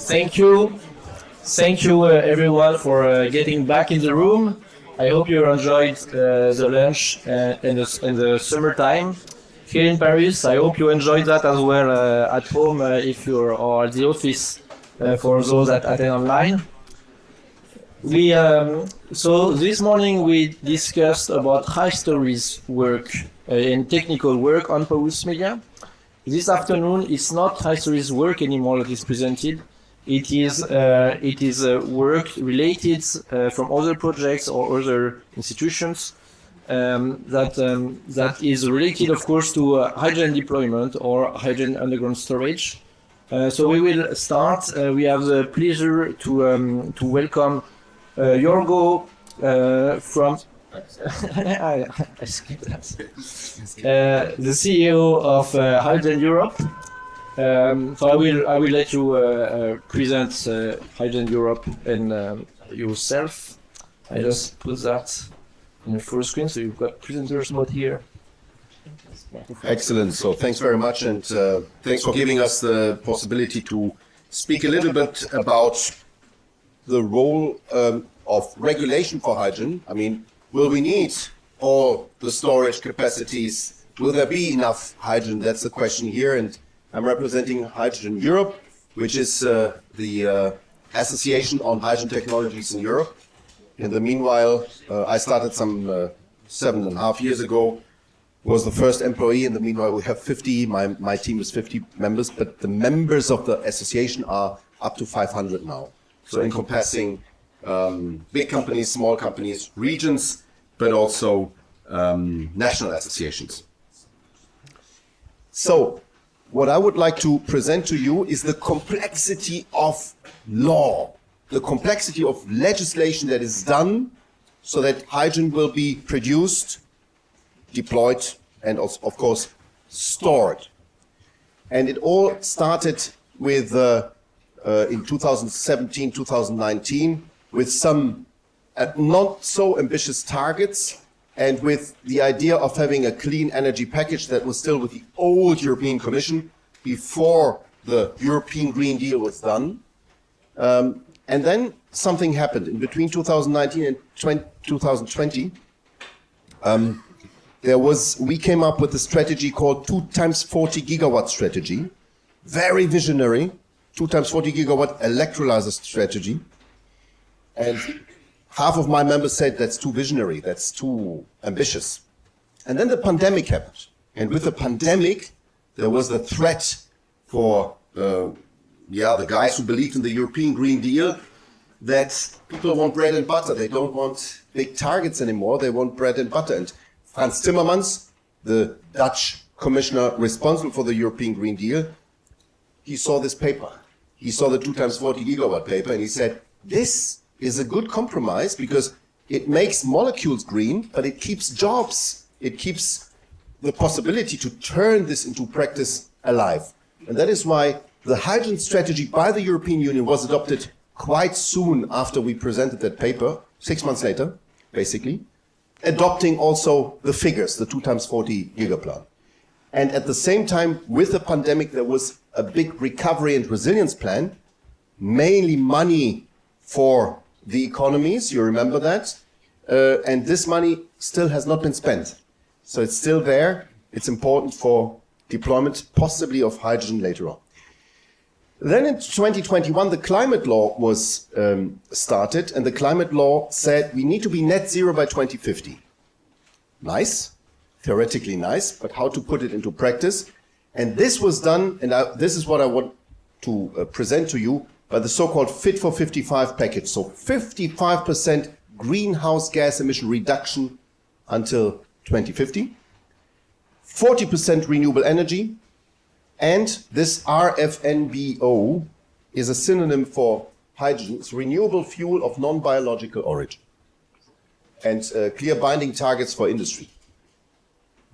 Thank you. Thank you, everyone, for getting back in the room. I hope you enjoyed the lunch in the summertime here in Paris. I hope you enjoyed that as well at home if you're or at the office for those that attend online. So this morning we discussed about Hystories work and technical work on Paulus Media. This afternoon it's not Hystories work anymore that is presented. It is work related from other projects or other institutions that is related, of course, to hydrogen deployment or hydrogen underground storage. So we will start. We have the pleasure to welcome Jorgo from I skipped that. The CEO of Hydrogen Europe. So I will let you present Hydrogen Europe and yourself. I just put that in the full screen, so you've got presenters mode here. Excellent. So thanks very much, and thanks for giving us the possibility to speak a little bit about the role of regulation for hydrogen. I mean, will we need all the storage capacities? Will there be enough hydrogen? That's the question here. And I'm representing Hydrogen Europe, which is the Association on Hydrogen Technologies in Europe. In the meanwhile, I started some 7.5 years ago, was the first employee. In the meanwhile, we have 50, my team is 50 members, but the members of the association are up to 500 now. So encompassing big companies, small companies, regions, but also national associations. So, what I would like to present to you is the complexity of law, the complexity of legislation that is done so that hydrogen will be produced, deployed, and also, of course, stored. And it all started with, in 2017, 2019, with some not so ambitious targets, and with the idea of having a clean energy package that was still with the old European Commission before the European Green Deal was done. And then something happened. In between 2019 and 2020, we came up with a strategy called 2 times 40 gigawatt strategy. Very visionary, 2 times 40 gigawatt electrolyzer strategy. And half of my members said that's too visionary, that's too ambitious. And then the pandemic happened. And with the pandemic, there was the threat for the guys who believed in the European Green Deal that people want bread and butter. They don't want big targets anymore. They want bread and butter. And Frans Timmermans, the Dutch commissioner responsible for the European Green Deal, he saw this paper. He saw the 2 times 40 gigawatt paper, and he said, this is a good compromise because it makes molecules green, but it keeps jobs. It keeps the possibility to turn this into practice alive. And that is why the hydrogen strategy by the European Union was adopted quite soon after we presented that paper, 6 months later, basically, adopting also the figures, the 2 times 40 gigaplan. And at the same time, with the pandemic, there was a big recovery and resilience plan, mainly money for the economies, you remember that, and this money still has not been spent. So it's still there, it's important for deployment, possibly of hydrogen later on. Then in 2021, the climate law was started, and the climate law said we need to be net zero by 2050. Nice, theoretically nice, but how to put it into practice? And this was done, and this is what I want to present to you, by the so-called Fit for 55 package. So 55% greenhouse gas emission reduction until 2050, 40% renewable energy, and this RFNBO is a synonym for hydrogen. It's renewable fuel of non-biological origin, and clear binding targets for industry.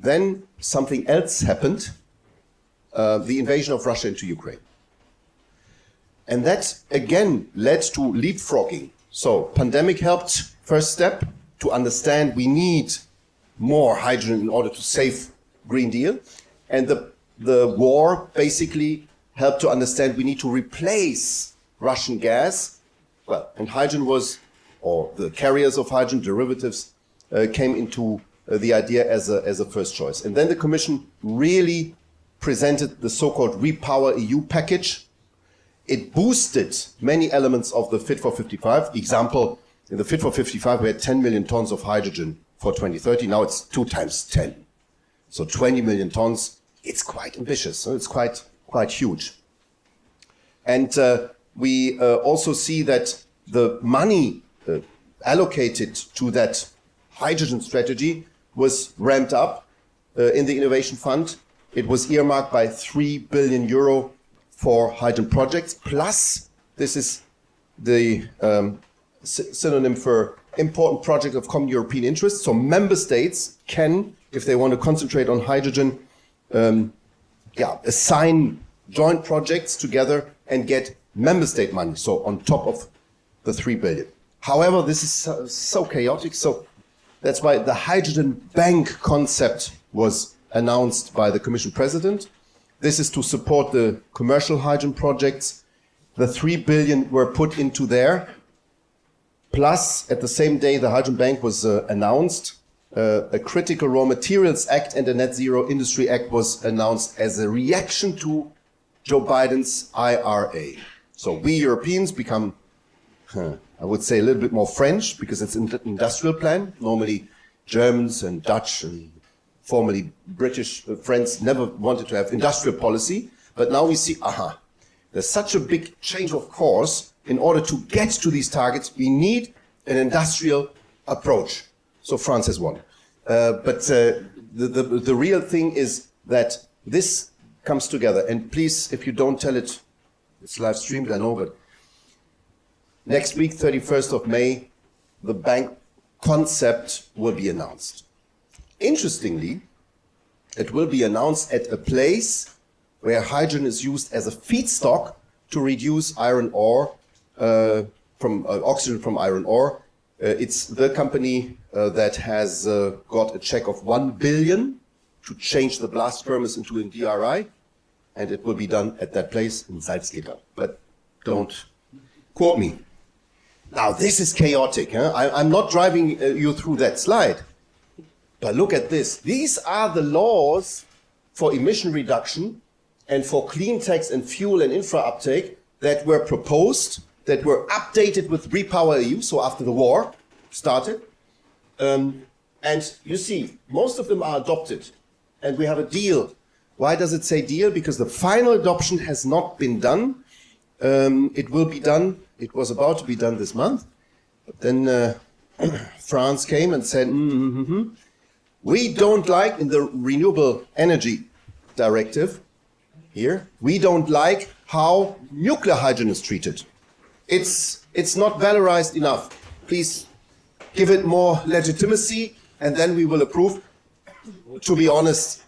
Then something else happened, the invasion of Russia into Ukraine. And that, again, led to leapfrogging. So pandemic helped, first step, to understand we need more hydrogen in order to save Green Deal. And the war basically helped to understand we need to replace Russian gas. Well, and hydrogen was, or the carriers of hydrogen, derivatives, came into the idea as a first choice. And then the Commission really presented the so-called Repower EU package. It boosted many elements of the Fit for 55. Example, in the Fit for 55, we had 10 million tons of hydrogen for 2030. Now it's 2 times 10. So 20 million tons, it's quite ambitious. So it's quite huge. And we also see that the money allocated to that hydrogen strategy was ramped up in the Innovation Fund. It was earmarked by 3 billion euro for hydrogen projects. Plus, this is the synonym for important project of common European interest. So member states can, if they want to concentrate on hydrogen, assign joint projects together and get member state money. So on top of the 3 billion. However, this is so chaotic. So that's why the hydrogen bank concept was announced by the Commission President. This is to support the commercial hydrogen projects. The 3 billion were put into there. Plus, at the same day, the Hydrogen Bank was announced. A Critical Raw Materials Act and a Net Zero Industry Act was announced as a reaction to Joe Biden's IRA. So we Europeans become, I would say, a little bit more French because it's an industrial plan. Normally, Germans and Dutch and formerly British friends never wanted to have industrial policy. But now we see, there's such a big change of course. In order to get to these targets, we need an industrial approach. So France has won. But the real thing is that this comes together. And please, if you don't tell it, it's live streamed, I know, but next week, 31st of May, the bank concept will be announced. Interestingly, it will be announced at a place where hydrogen is used as a feedstock to reduce iron ore from oxygen from iron ore. It's the company that has got a check of 1 billion to change the blast furnace into a DRI, and it will be done at that place in Salzgitter. But don't quote me. Now, this is chaotic. I'm not driving you through that slide, but look at this. These are the laws for emission reduction and for clean techs and fuel and infra uptake that were proposed, that were updated with Repower EU, so after the war started. And you see, most of them are adopted, and we have a deal. Why does it say deal? Because the final adoption has not been done. It will be done. It was about to be done this month. But then France came and said, we don't like, in the Renewable Energy Directive here, we don't like how nuclear hydrogen is treated. It's not valorized enough. Please give it more legitimacy, and then we will approve. To be honest,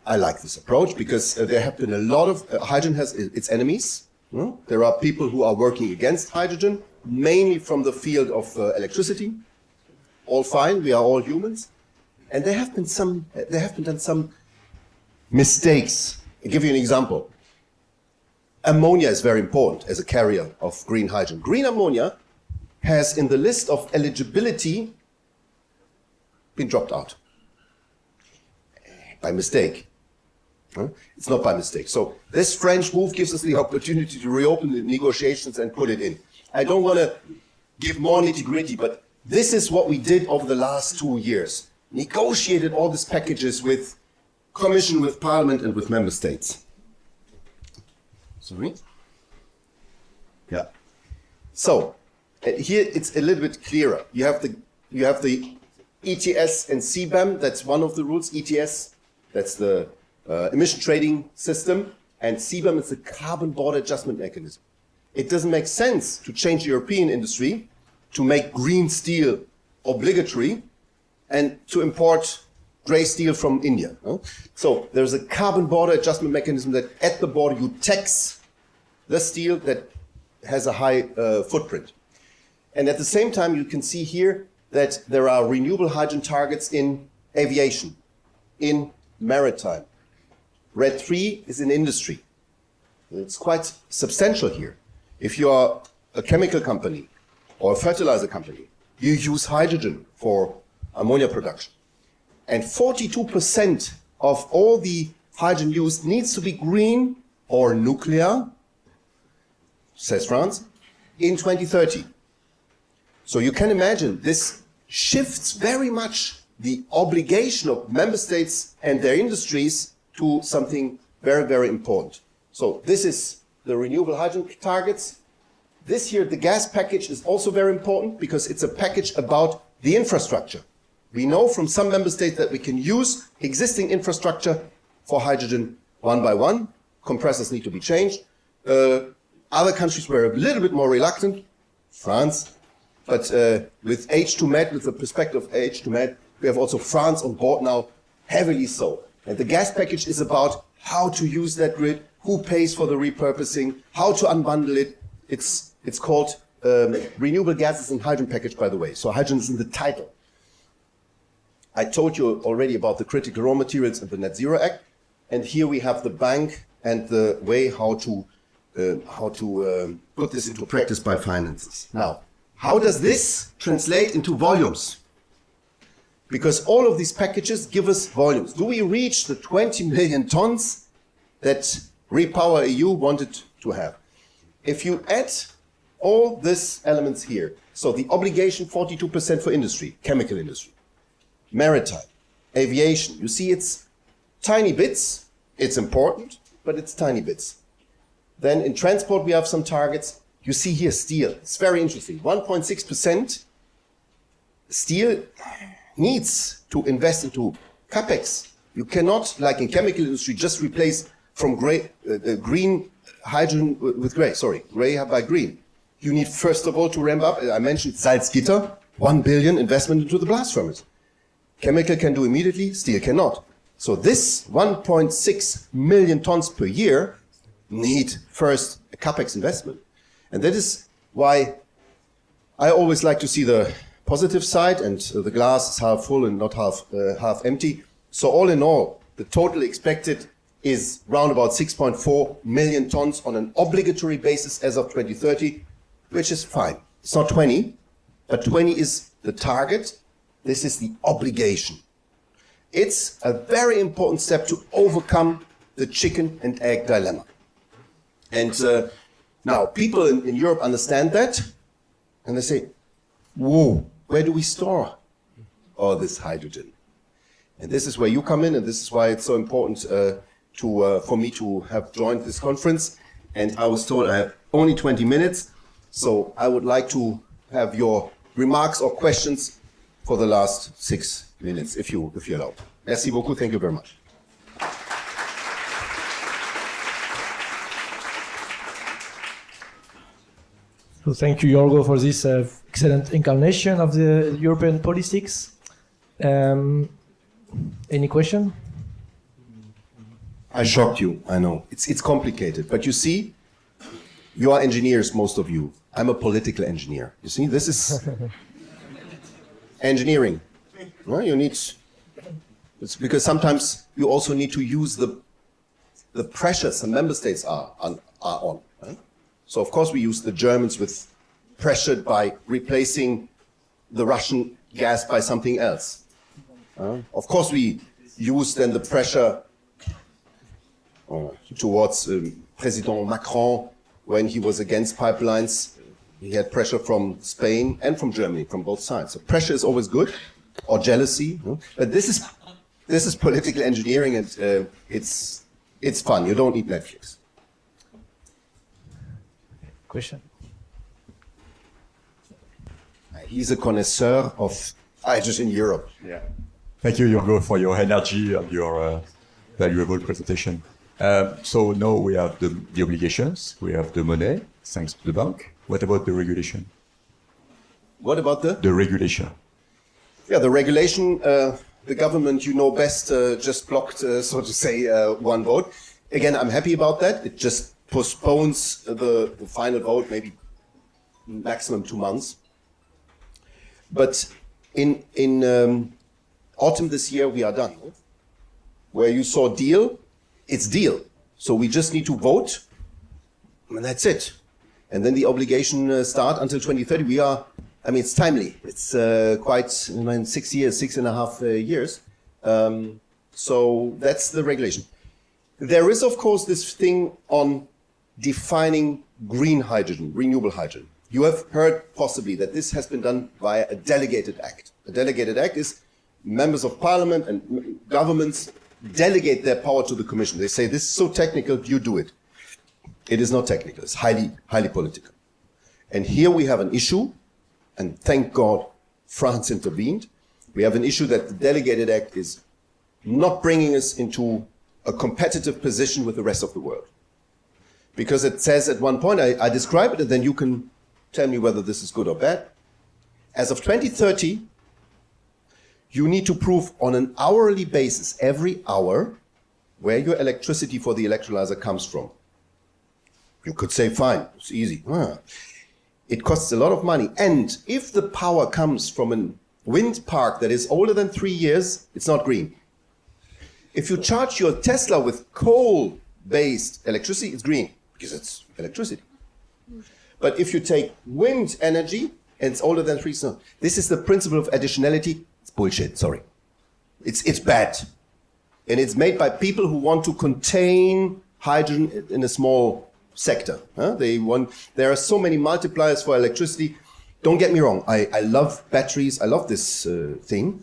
I like this approach because there have been a lot of hydrogen has its enemies. There are people who are working against hydrogen, mainly from the field of electricity. All fine, we are all humans, and there have been done some mistakes. I'll give you an example. Ammonia is very important as a carrier of green hydrogen. Green ammonia has in the list of eligibility been dropped out by mistake. It's not by mistake. So this French move gives us the opportunity to reopen the negotiations and put it in. I don't want to give more nitty-gritty, but this is what we did over the last 2 years. Negotiated all these packages with Commission, with Parliament, and with Member States. Sorry? Yeah. So here it's a little bit clearer. You have the ETS and CBAM. That's one of the rules. ETS, that's the emission trading system, and CBAM is the carbon border adjustment mechanism. It doesn't make sense to change the European industry to make green steel obligatory and to import grey steel from India. So there's a carbon border adjustment mechanism that at the border you tax the steel that has a high footprint. And at the same time, you can see here that there are renewable hydrogen targets in aviation, in maritime. RED 3 is in industry. It's quite substantial here. If you are a chemical company or a fertilizer company, you use hydrogen for ammonia production. And 42% of all the hydrogen used needs to be green or nuclear, says France, in 2030. So you can imagine this shifts very much the obligation of member states and their industries to something very, very important. So this is the renewable hydrogen targets. This here, the gas package, is also very important because it's a package about the infrastructure. We know from some member states that we can use existing infrastructure for hydrogen one by one. Compressors need to be changed. Other countries were a little bit more reluctant, France, but with H2Med, with the perspective of H2Med, we have also France on board now, heavily so. And the gas package is about how to use that grid, who pays for the repurposing, how to unbundle it. It's called Renewable Gases and Hydrogen Package, by the way. So hydrogen is in the title. I told you already about the critical raw materials and the Net Zero Act. And here we have the bank and the way how to put this into practice by finances. Now, how does this translate into volumes? Because all of these packages give us volumes. Do we reach the 20 million tons that Repower EU wanted to have? If you add all these elements here, so the obligation 42% for industry, chemical industry, maritime, aviation, you see it's tiny bits, it's important, but it's tiny bits. Then in transport we have some targets. You see here steel, it's very interesting, 1.6%. Steel needs to invest into capex. You cannot, like in chemical industry, just replace from green hydrogen with gray, gray by green. You need first of all to ramp up, I mentioned Salzgitter, 1 billion investment into the blast furnace. Chemical can do immediately, steel cannot. So this 1.6 million tons per year need first a capex investment. And that is why I always like to see the positive side, and the glass is half full and not half empty. So all in all, the total expected is round about 6.4 million tons on an obligatory basis as of 2030, which is fine. It's not 20, but 20 is the target. This is the obligation. It's a very important step to overcome the chicken and egg dilemma. And now people in Europe understand that, and they say, whoa, where do we store all this hydrogen? And this is where you come in, and this is why it's so important for me to have joined this conference. And I was told I have only 20 minutes, so I would like to have your remarks or questions for the last 6 minutes, if you allow. Merci beaucoup, thank you very much. So thank you, Jorgo, for this excellent incarnation of the European politics. Any question? I shocked you, I know. It's complicated, but you see, you are engineers, most of you. I'm a political engineer. You see, this is engineering. Well, you need, it's because sometimes you also need to use the pressures the member states are on. Right? So of course we use the Germans with pressured by replacing the Russian gas by something else. Of course we use then the pressure towards President Macron when he was against pipelines. He had pressure from Spain and from Germany, from both sides. So pressure is always good, or jealousy. But this is political engineering, and it's fun. You don't need Netflix. Question? He's a connoisseur of hydrogen in Europe. Yeah. Thank you, Jorgo, for your energy and your valuable presentation. So now we have the obligations, we have the money, thanks to the bank. What about the regulation? What about the regulation? Yeah, the regulation, the government, you know best, just blocked, so to say, one vote. Again, I'm happy about that. It just postpones the final vote, maybe maximum 2 months. But in autumn this year, we are done. Where you saw deal, it's deal. So we just need to vote, and that's it. And then the obligation start until 2030. We are, I mean, it's timely. It's quite, I mean, 6 years, 6.5 years. So that's the regulation. There is, of course, this thing on defining green hydrogen, renewable hydrogen. You have heard possibly that this has been done via a delegated act. A delegated act is members of parliament and governments delegate their power to the commission. They say, this is so technical, you do it. It is not technical, it's highly, highly political. And here we have an issue, and thank God France intervened. We have an issue that the delegated act is not bringing us into a competitive position with the rest of the world. Because it says at one point, I describe it, and then you can tell me whether this is good or bad. As of 2030, you need to prove on an hourly basis, every hour, where your electricity for the electrolyzer comes from. You could say, fine, it's easy. It costs a lot of money. And if the power comes from a wind park that is older than 3 years, it's not green. If you charge your Tesla with coal-based electricity, it's green, because it's electricity. But if you take wind energy, and it's older than 3 years, no. This is the principle of additionality. It's bullshit, sorry. It's bad. And it's made by people who want to contain hydrogen in a small sector. There are so many multipliers for electricity. Don't get me wrong, I love batteries, I love this thing,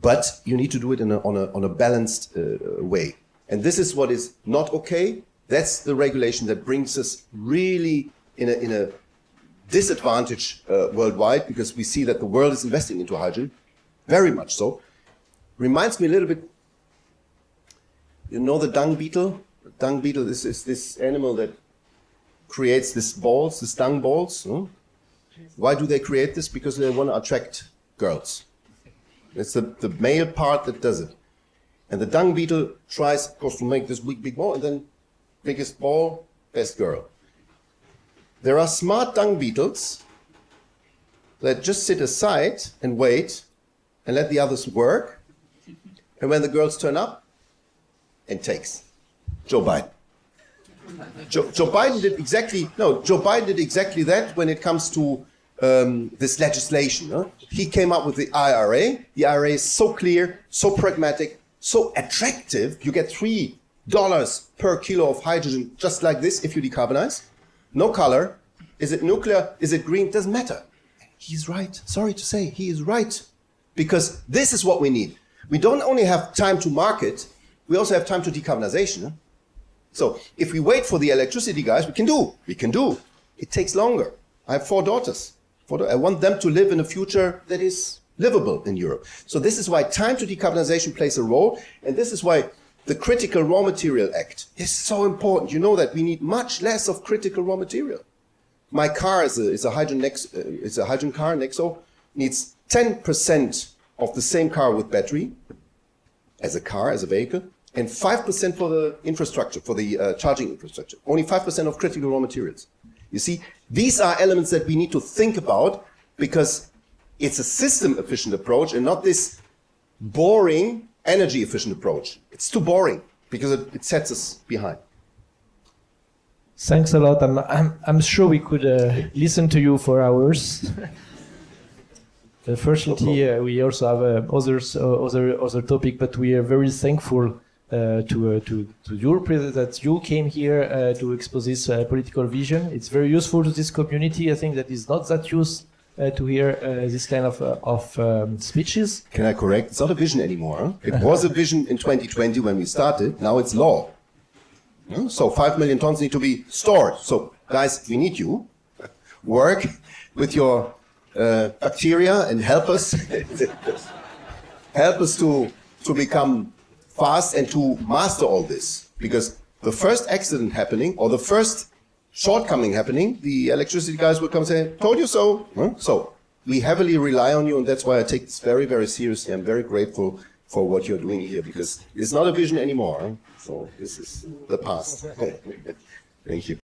but you need to do it on a balanced way. And this is what is not okay. That's the regulation that brings us really in a disadvantage worldwide, because we see that the world is investing into hydrogen, very much so. Reminds me a little bit, you know the dung beetle? The dung beetle is this animal that creates these balls, these dung balls. Why do they create this? Because they want to attract girls. It's the male part that does it. And the dung beetle tries, of course, to make this big ball, and then biggest ball, best girl. There are smart dung beetles that just sit aside and wait and let the others work. And when the girls turn up, and takes. Joe Biden. Joe Biden did exactly that when it comes to this legislation. He came up with the IRA. The IRA is so clear, so pragmatic, so attractive. You get $3 per kilo of hydrogen just like this if you decarbonize. No color. Is it nuclear? Is it green? Doesn't matter. He's right. Sorry to say, he is right. Because this is what we need. We don't only have time to market, we also have time to decarbonization. So if we wait for the electricity guys, we can do. It takes longer. I have 4 daughters. I want them to live in a future that is livable in Europe. So this is why time to decarbonization plays a role. And this is why the Critical Raw Material Act is so important. You know that we need much less of critical raw material. My car is a hydrogen car, Nexo, needs 10% of the same car with battery as a vehicle, and 5% for the infrastructure, for the charging infrastructure. Only 5% of critical raw materials. You see, these are elements that we need to think about, because it's a system-efficient approach and not this boring, energy-efficient approach. It's too boring, because it sets us behind. Thanks a lot. I'm sure we could listen to you for hours. Unfortunately, we also have other topic, but we are very thankful to your that you came here to expose this political vision. It's very useful to this community. I think that is not that used to hear this kind of speeches. Can I correct? It's not a vision anymore. Huh? It was a vision in 2020 when we started. Now it's law. So 5 million tons need to be stored. So guys, we need you. Work with your bacteria and help us to become fast and to master all this. Because the first accident happening, or the first shortcoming happening, the electricity guys will come and say, told you so. So we heavily rely on you, and that's why I take this very, very seriously. I'm very grateful for what you're doing here, because it's not a vision anymore. So this is the past. Thank you.